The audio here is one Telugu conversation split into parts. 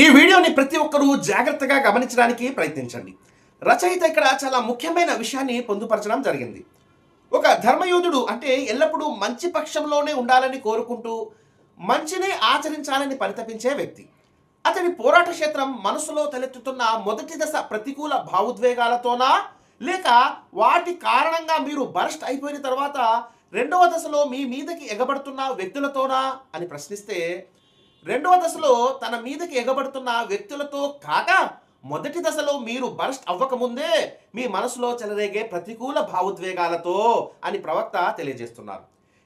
ఈ వీడియోని ప్రతి ఒక్కరూ జాగ్రత్తగా గమనించడానికి ప్రయత్నించండి. రచయిత ఇక్కడ చాలా ముఖ్యమైన విషయాన్ని పొందుపరచడం జరిగింది. ఒక ధర్మయోధుడు అంటే ఎల్లప్పుడూ మంచి పక్షంలోనే ఉండాలని కోరుకుంటూ మంచినే ఆచరించాలని పరితపించే వ్యక్తి. అతని పోరాట క్షేత్రం మనసులో తలెత్తుతున్న మొదటి దశ ప్రతికూల భావోద్వేగాలతోనా, లేక వాటి కారణంగా మీరు బరస్ట్ అయిపోయిన తర్వాత రెండవ దశలో మీ మీదకి ఎగబడుతున్న వ్యక్తులతోనా అని ప్రశ్నిస్తే, రెండవ దశలో తన మీదకి ఎగబడుతున్న వ్యక్తులతో కాక మొదటి దశలో మీరు బరస్ట్ అవ్వకముందే మీ మనసులో చెలరేగే ప్రతికూల భావోద్వేగాలతో అని ప్రవక్త తెలియజేస్తున్నారు.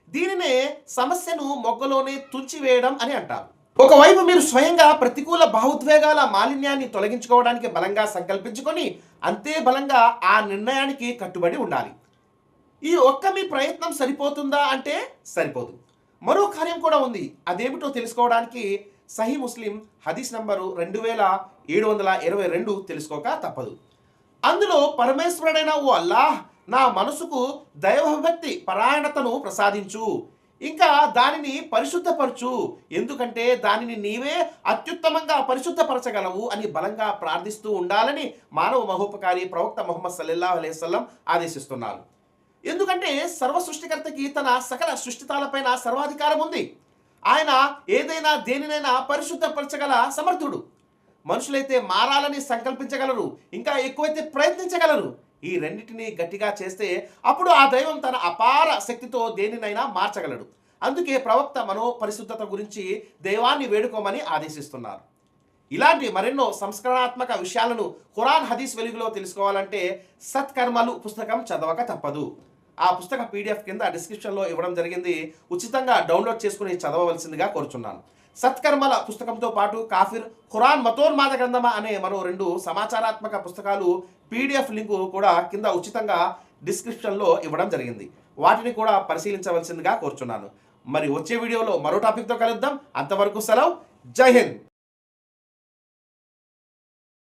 దీనినే సమస్యను మొగ్గలోనే తుంచివేయడం అని అంటారు. ఒకవైపు మీరు స్వయంగా ప్రతికూల భావోద్వేగాల మాలిన్యాన్ని తొలగించుకోవడానికి బలంగా సంకల్పించుకొని అంతే బలంగా ఆ నిర్ణయానికి కట్టుబడి ఉండాలి. ఈ ఒక్క మీ ప్రయత్నం సరిపోతుందా అంటే సరిపోదు. మరో కార్యం కూడా ఉంది. అదేమిటో తెలుసుకోవడానికి సహీ ముస్లిం హదీస్ నంబరు 2722 తెలుసుకోక తప్పదు. అందులో పరమేశ్వరుడైన ఓ అల్లాహ్, నా మనసుకు దైవభక్తి పరాయణతను ప్రసాదించు, ఇంకా దానిని పరిశుద్ధపరచు, ఎందుకంటే దానిని నీవే అత్యుత్తమంగా పరిశుద్ధపరచగలవు అని బలంగా ప్రార్థిస్తూ ఉండాలని మానవ మహోపకారి ప్రవక్త ముహమ్మద్ సల్లల్లాహు అలైహి వసల్లం ఆదేశిస్తున్నారు. ఎందుకంటే సర్వ సృష్టికర్తకి తన సకల సృష్టితాలపైన సర్వాధికారం ఉంది. ఆయన ఏదైనా దేనినైనా పరిశుద్ధపరచగల సమర్థుడు. మనుషులైతే మారాలని సంకల్పించగలరు, ఇంకా ఎక్కువైతే ప్రయత్నించగలరు. ఈ రెండింటినీ గట్టిగా చేస్తే అప్పుడు ఆ దైవం తన అపార శక్తితో దేనినైనా మార్చగలడు. అందుకే ప్రవక్త మనో పరిశుద్ధత గురించి దైవాన్ని వేడుకోమని ఆదేశిస్తున్నారు. ఇలాంటి మరెన్నో సంస్కరణాత్మక విషయాలను ఖురాన్ హదీస్ వెలుగులో తెలుసుకోవాలంటే సత్కర్మలు పుస్తకం చదవక తప్పదు. ఆ పుస్తక పీడిఎఫ్ కింద డిస్క్రిప్షన్లో ఇవ్వడం జరిగింది. ఉచితంగా డౌన్లోడ్ చేసుకుని చదవవలసిందిగా కోరుచున్నాను. సత్కర్మల పుస్తకంతో పాటు కాఫిర్, ఖురాన్ మతోన్మాద గ్రంథమా అనే మరో 2 సమాచారాత్మక పుస్తకాలు పీడిఎఫ్ లింకు కూడా కింద ఉచితంగా డిస్క్రిప్షన్లో ఇవ్వడం జరిగింది. వాటిని కూడా పరిశీలించవలసిందిగా కోరుచున్నాను. మరి వచ్చే వీడియోలో మరో టాపిక్తో కలుద్దాం. అంతవరకు సెలవు. జై హింద్.